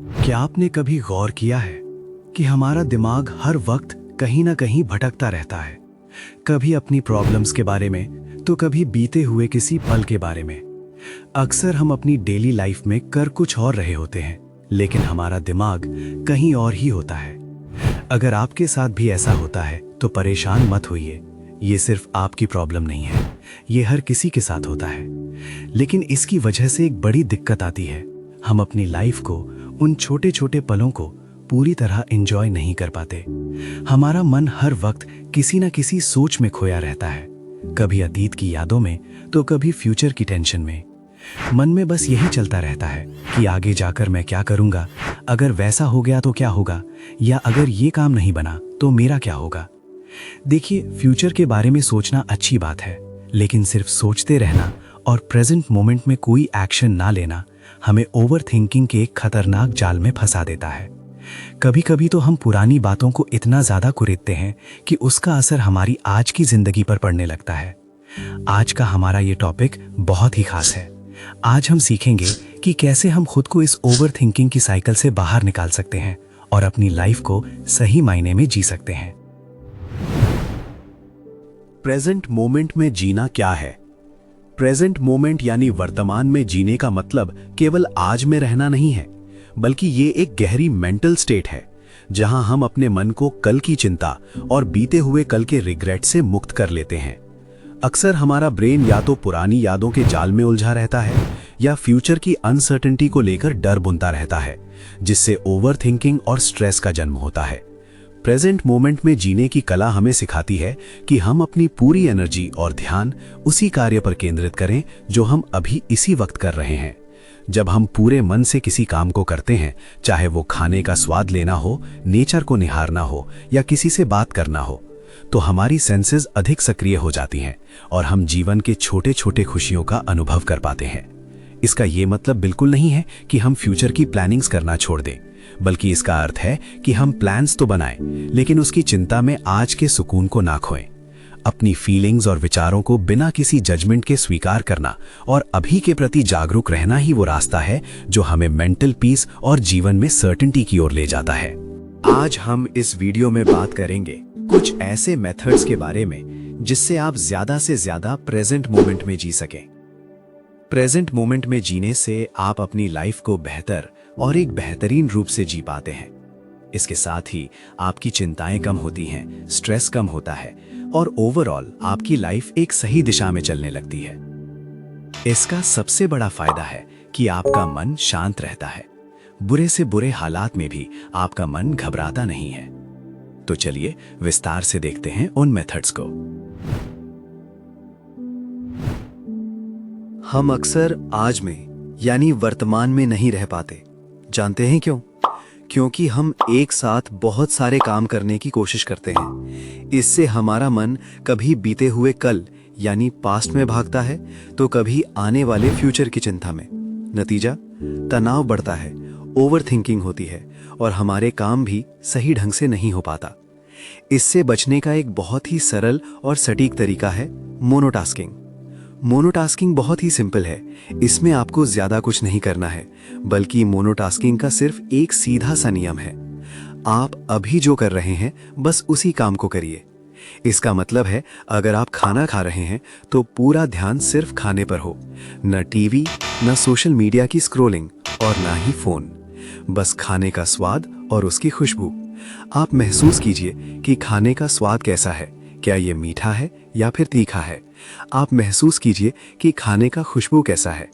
क्या आपने कभी गौर किया है कि हमारा दिमाग हर वक्त कहीं ना कहीं भटकता रहता है? कभी अपनी प्रॉब्लम्स के बारे में तो कभी बीते हुए किसी पल के बारे में। अक्सर हम अपनी डेली लाइफ में कर कुछ और रहे होते हैं, लेकिन हमारा दिमाग कहीं और ही होता है। अगर आपके साथ भी ऐसा होता है तो परेशान मत होइए। ये सिर्फ आपकी प्रॉब्लम नहीं है, ये हर किसी के साथ होता है। लेकिन इसकी वजह से एक बड़ी दिक्कत आती है। हम अपनी लाइफ को, उन छोटे छोटे पलों को पूरी तरह एंजॉय नहीं कर पाते। हमारा मन हर वक्त किसी न किसी सोच में खोया रहता है, कभी अतीत की यादों में तो कभी फ्यूचर की टेंशन में। मन में बस यही चलता रहता है कि आगे जाकर मैं क्या करूंगा, अगर वैसा हो गया तो क्या होगा, या अगर ये काम नहीं बना तो मेरा क्या होगा। देखिए, फ्यूचर के बारे में सोचना अच्छी बात है, लेकिन सिर्फ सोचते रहना और प्रेजेंट मोमेंट में कोई एक्शन ना लेना हमें ओवर थिंकिंग के एक खतरनाक जाल में फंसा देता है। कभी कभी तो हम पुरानी बातों को इतना ज्यादा कुरेदते हैं कि उसका असर हमारी आज की जिंदगी पर पड़ने लगता है। आज का हमारा ये टॉपिक बहुत ही खास है। आज हम सीखेंगे कि कैसे हम खुद को इस ओवर थिंकिंग की साइकिल से बाहर निकाल सकते हैं और अपनी लाइफ को सही मायने में जी सकते हैं। प्रेजेंट मोमेंट में जीना क्या है? प्रेजेंट मोमेंट यानी वर्तमान में जीने का मतलब केवल आज में रहना नहीं है, बल्कि ये एक गहरी मेंटल स्टेट है जहां हम अपने मन को कल की चिंता और बीते हुए कल के रिग्रेट से मुक्त कर लेते हैं। अक्सर हमारा ब्रेन या तो पुरानी यादों के जाल में उलझा रहता है या फ्यूचर की अनसर्टेनिटी को लेकर डर बुनता रहता है, जिससे ओवर थिंकिंग और स्ट्रेस का जन्म होता है। प्रेजेंट मोमेंट में जीने की कला हमें सिखाती है कि हम अपनी पूरी एनर्जी और ध्यान उसी कार्य पर केंद्रित करें जो हम अभी इसी वक्त कर रहे हैं। जब हम पूरे मन से किसी काम को करते हैं, चाहे वो खाने का स्वाद लेना हो, नेचर को निहारना हो या किसी से बात करना हो, तो हमारी सेंसेस अधिक सक्रिय हो जाती हैं और हम जीवन के छोटे छोटे खुशियों का अनुभव कर पाते हैं। इसका ये मतलब बिल्कुल नहीं है कि हम फ्यूचर की प्लानिंग्स करना छोड़ दें, बल्कि इसका अर्थ है कि हम प्लान्स तो बनाएं, लेकिन उसकी चिंता में आज के सुकून को ना खोएं। अपनी फीलिंग्स और विचारों को बिना किसी जजमेंट के स्वीकार करना और अभी के प्रति जागरूक रहना ही वो रास्ता है जो हमें मेंटल पीस और जीवन में सर्टेनिटी की ओर ले जाता है। आज हम इस वीडियो में बात करेंगे कुछ ऐसे मेथड्स के बारे में जिससे आप ज्यादा से ज्यादा प्रेजेंट मोमेंट में जी सकें। प्रेजेंट मोमेंट में जीने से आप अपनी लाइफ को बेहतर और एक बेहतरीन रूप से जी पाते हैं। इसके साथ ही आपकी चिंताएं कम होती हैं, स्ट्रेस कम होता है और ओवरऑल आपकी लाइफ एक सही दिशा में चलने लगती है। इसका सबसे बड़ा फायदा है कि आपका मन शांत रहता है। बुरे से बुरे हालात में भी आपका मन घबराता नहीं है। तो चलिए विस्तार से देखते हैं उन मेथड्स को। हम अक्सर आज में यानी वर्तमान में नहीं रह पाते। जानते हैं क्यों? क्योंकि हम एक साथ बहुत सारे काम करने की कोशिश करते हैं। इससे हमारा मन कभी बीते हुए कल यानी पास्ट में भागता है तो कभी आने वाले फ्यूचर की चिंता में। नतीजा, तनाव बढ़ता है, ओवर थिंकिंग होती है और हमारे काम भी सही ढंग से नहीं हो पाता। इससे बचने का एक बहुत ही सरल और सटीक तरीका है मोनोटास्किंग। मोनोटास्किंग बहुत ही सिंपल है। इसमें आपको ज्यादा कुछ नहीं करना है, बल्कि मोनोटास्किंग का सिर्फ एक सीधा सा नियम है। आप अभी जो कर रहे हैं बस उसी काम को करिए। इसका मतलब है, अगर आप खाना खा रहे हैं तो पूरा ध्यान सिर्फ खाने पर हो, न टीवी, न सोशल मीडिया की स्क्रॉलिंग और ना ही फोन। बस खाने का स्वाद और उसकी खुशबू। आप महसूस कीजिए कि खाने का स्वाद कैसा है, क्या ये मीठा है या फिर तीखा है। आप महसूस कीजिए कि खाने का खुशबू कैसा है।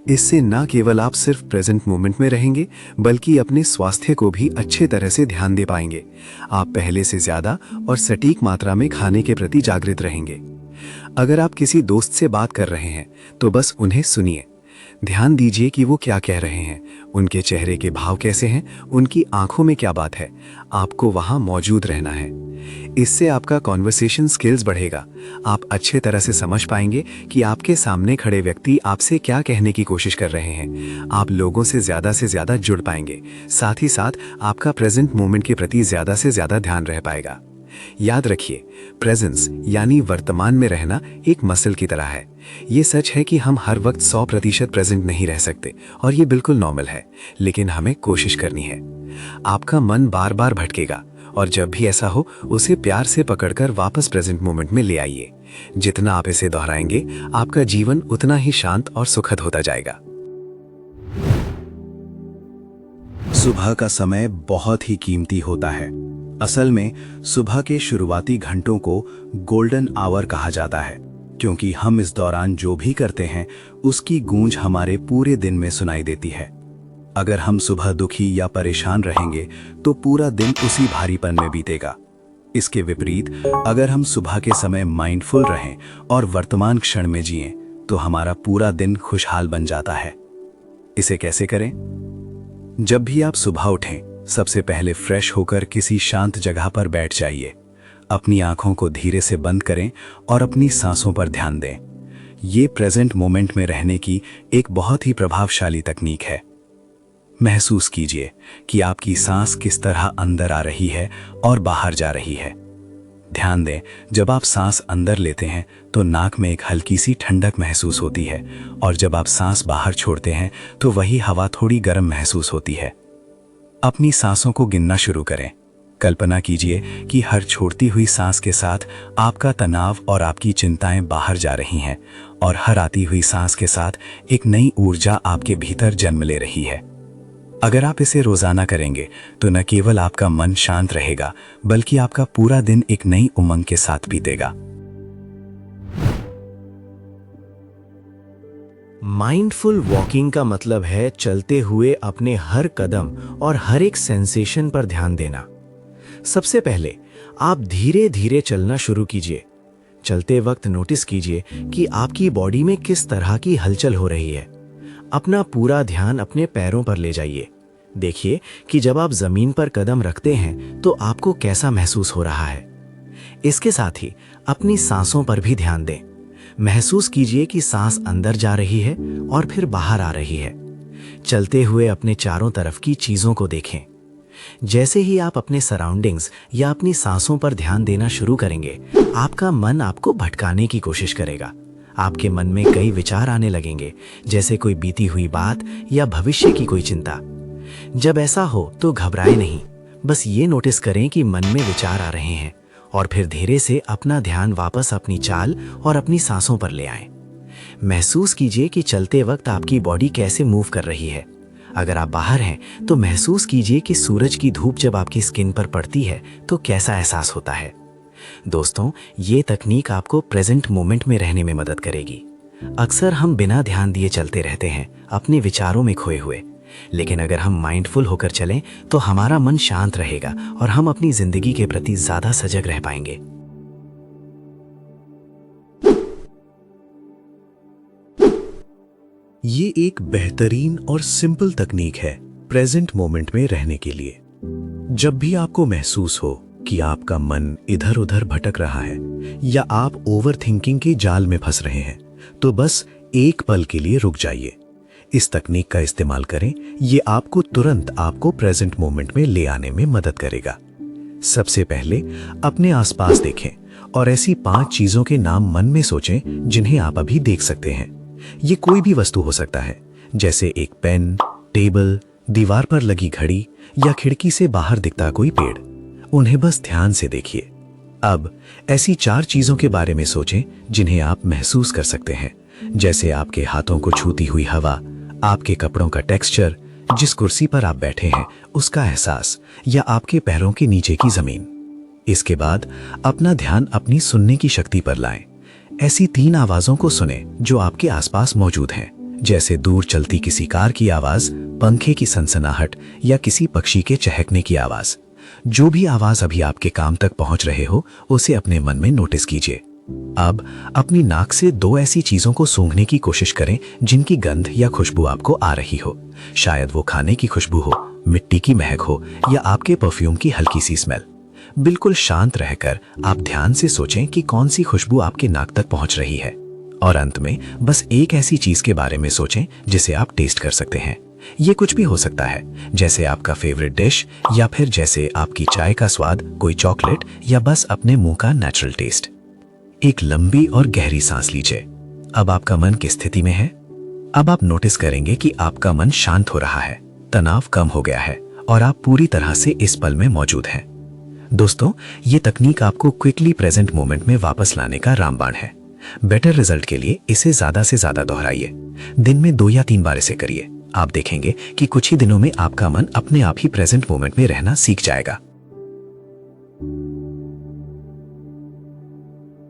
इससे न केवल आप सिर्फ प्रेजेंट मोमेंट में रहेंगे, बल्कि अपने स्वास्थ्य को भी अच्छे तरह से ध्यान दे पाएंगे। आप पहले से ज्यादा और सटीक मात्रा में खाने के प्रति जागृत रहेंगे। अगर आप किसी दोस्त से बात कर रहे हैं तो बस उन्हें सुनिए। ध्यान दीजिए कि वो क्या कह रहे हैं, उनके चेहरे के भाव कैसे हैं, उनकी आंखों में क्या बात है। आपको वहां मौजूद रहना है। इससे आपका कॉन्वर्सेशन स्किल्स बढ़ेगा। आप अच्छे तरह से समझ पाएंगे कि आपके सामने खड़े व्यक्ति आपसे क्या कहने की कोशिश कर रहे हैं। आप लोगों से ज्यादा जुड़ पाएंगे। साथ ही साथ आपका प्रेजेंट मोमेंट के प्रति ज्यादा से ज्यादा ध्यान रह पाएगा। याद रखिए, प्रेजेंस यानी वर्तमान में रहना एक मसल की तरह है। ये सच है कि हम हर वक्त 100% प्रेजेंट नहीं रह सकते और ये बिल्कुल नॉर्मल है, लेकिन हमें कोशिश करनी है। आपका मन बार बार भटकेगा और जब भी ऐसा हो उसे प्यार से पकड़कर वापस प्रेजेंट मोमेंट में ले आइए। जितना आप इसे दोहराएंगे, आपका जीवन उतना ही शांत और सुखद होता जाएगा। सुबह का समय बहुत ही कीमती होता है। असल में सुबह के शुरुआती घंटों को गोल्डन आवर कहा जाता है, क्योंकि हम इस दौरान जो भी करते हैं उसकी गूंज हमारे पूरे दिन में सुनाई देती है। अगर हम सुबह दुखी या परेशान रहेंगे तो पूरा दिन उसी भारीपन में बीतेगा। इसके विपरीत अगर हम सुबह के समय माइंडफुल रहें और वर्तमान क्षण में जिएं, तो हमारा पूरा दिन खुशहाल बन जाता है। इसे कैसे करें? जब भी आप सुबह उठें, सबसे पहले फ्रेश होकर किसी शांत जगह पर बैठ जाइए। अपनी आंखों को धीरे से बंद करें और अपनी सांसों पर ध्यान दें। ये प्रेजेंट मोमेंट में रहने की एक बहुत ही प्रभावशाली तकनीक है। महसूस कीजिए कि आपकी सांस किस तरह अंदर आ रही है और बाहर जा रही है। ध्यान दें, जब आप सांस अंदर लेते हैं तो नाक में एक हल्की सी ठंडक महसूस होती है, और जब आप सांस बाहर छोड़ते हैं तो वही हवा थोड़ी गर्म महसूस होती है। अपनी सांसों को गिनना शुरू करें। कल्पना कीजिए कि हर छोड़ती हुई सांस के साथ आपका तनाव और आपकी चिंताएं बाहर जा रही हैं, और हर आती हुई सांस के साथ एक नई ऊर्जा आपके भीतर जन्म ले रही है। अगर आप इसे रोजाना करेंगे तो न केवल आपका मन शांत रहेगा, बल्कि आपका पूरा दिन एक नई उमंग के साथ बीतेगा। माइंडफुल वॉकिंग का मतलब है चलते हुए अपने हर कदम और हर एक सेंसेशन पर ध्यान देना। सबसे पहले आप धीरे धीरे चलना शुरू कीजिए। चलते वक्त नोटिस कीजिए कि आपकी बॉडी में किस तरह की हलचल हो रही है। अपना पूरा ध्यान अपने पैरों पर ले जाइए। देखिए कि जब आप जमीन पर कदम रखते हैं तो आपको कैसा महसूस हो रहा है। इसके साथ ही अपनी सांसों पर भी ध्यान दें। महसूस कीजिए कि सांस अंदर जा रही है और फिर बाहर आ रही है। चलते हुए अपने चारों तरफ की चीजों को देखें। जैसे ही आप अपने सराउंडिंग्स या अपनी सांसों पर ध्यान देना शुरू करेंगे, आपका मन आपको भटकाने की कोशिश करेगा। आपके मन में कई विचार आने लगेंगे, जैसे कोई बीती हुई बात या भविष्य की कोई चिंता। जब ऐसा हो तो घबराएं नहीं, बस ये नोटिस करें कि मन में विचार आ रहे हैं, और फिर धीरे से अपना ध्यान वापस अपनी चाल और अपनी सांसों पर ले आएं। महसूस कीजिए कि चलते वक्त आपकी बॉडी कैसे मूव कर रही है। अगर आप बाहर हैं तो महसूस कीजिए कि सूरज की धूप जब आपकी स्किन पर पड़ती है तो कैसा एहसास होता है। दोस्तों, ये तकनीक आपको प्रेजेंट मोमेंट में रहने में मदद करेगी। अक्सर हम बिना ध्यान दिए चलते रहते हैं, अपने विचारों में खोए हुए। लेकिन अगर हम माइंडफुल होकर चलें तो हमारा मन शांत रहेगा और हम अपनी जिंदगी के प्रति ज्यादा सजग रह पाएंगे। ये एक बेहतरीन और सिंपल तकनीक है प्रेजेंट मोमेंट में रहने के लिए। जब भी आपको महसूस हो कि आपका मन इधर उधर भटक रहा है या आप ओवर थिंकिंग के जाल में फंस रहे हैं, तो बस एक पल के लिए रुक जाइए। इस तकनीक का इस्तेमाल करें। ये आपको तुरंत आपको प्रेजेंट मोमेंट में ले आने में मदद करेगा। सबसे पहले अपने आसपास देखें और ऐसी 5 चीजों के नाम मन में सोचें जिन्हें आप अभी देख सकते हैं। ये कोई भी वस्तु हो सकता है, जैसे एक पेन, टेबल, दीवार पर लगी घड़ी या खिड़की से बाहर दिखता कोई पेड़। उन्हें बस ध्यान से देखिए। अब ऐसी 4 चीजों के बारे में सोचें जिन्हें आप महसूस कर सकते हैं, जैसे आपके हाथों को छूती हुई हवा, आपके कपड़ों का टेक्सचर, जिस कुर्सी पर आप बैठे हैं उसका एहसास, या आपके पैरों के नीचे की जमीन। इसके बाद अपना ध्यान अपनी सुनने की शक्ति पर लाएं। ऐसी 3 आवाजों को सुनें जो आपके आसपास मौजूद हैं, जैसे दूर चलती किसी कार की आवाज, पंखे की सनसनाहट या किसी पक्षी के चहकने की आवाज। जो भी आवाज अभी आपके काम तक पहुंच रहे हो, उसे अपने मन में नोटिस कीजिए। अब अपनी नाक से 2 ऐसी चीजों को सूंघने की कोशिश करें जिनकी गंध या खुशबू आपको आ रही हो। शायद वो खाने की खुशबू हो, मिट्टी की महक हो या आपके परफ्यूम की हल्की सी स्मेल। बिल्कुल शांत रहकर आप ध्यान से सोचें कि कौन सी खुशबू आपके नाक तक पहुंच रही है। और अंत में बस एक ऐसी चीज के बारे में सोचें जिसे आप टेस्ट कर सकते हैं, ये कुछ भी हो सकता है, जैसे आपका फेवरेट डिश या फिर जैसे आपकी चाय का स्वाद, कोई चॉकलेट या बस अपने मुंह का नेचुरल टेस्ट। एक लंबी और गहरी सांस लीजिए। अब आपका मन किस स्थिति में है? अब आप नोटिस करेंगे कि आपका मन शांत हो रहा है, तनाव कम हो गया है और आप पूरी तरह से इस पल में मौजूद हैं। दोस्तों, ये तकनीक आपको क्विकली प्रेजेंट मोमेंट में वापस लाने का रामबाण है। बेटर रिजल्ट के लिए इसे ज्यादा से ज्यादा दोहराइए। दिन में 2 या 3 बार इसे करिए। आप देखेंगे कि कुछ ही दिनों में आपका मन अपने आप ही प्रेजेंट मोमेंट में रहना सीख जाएगा।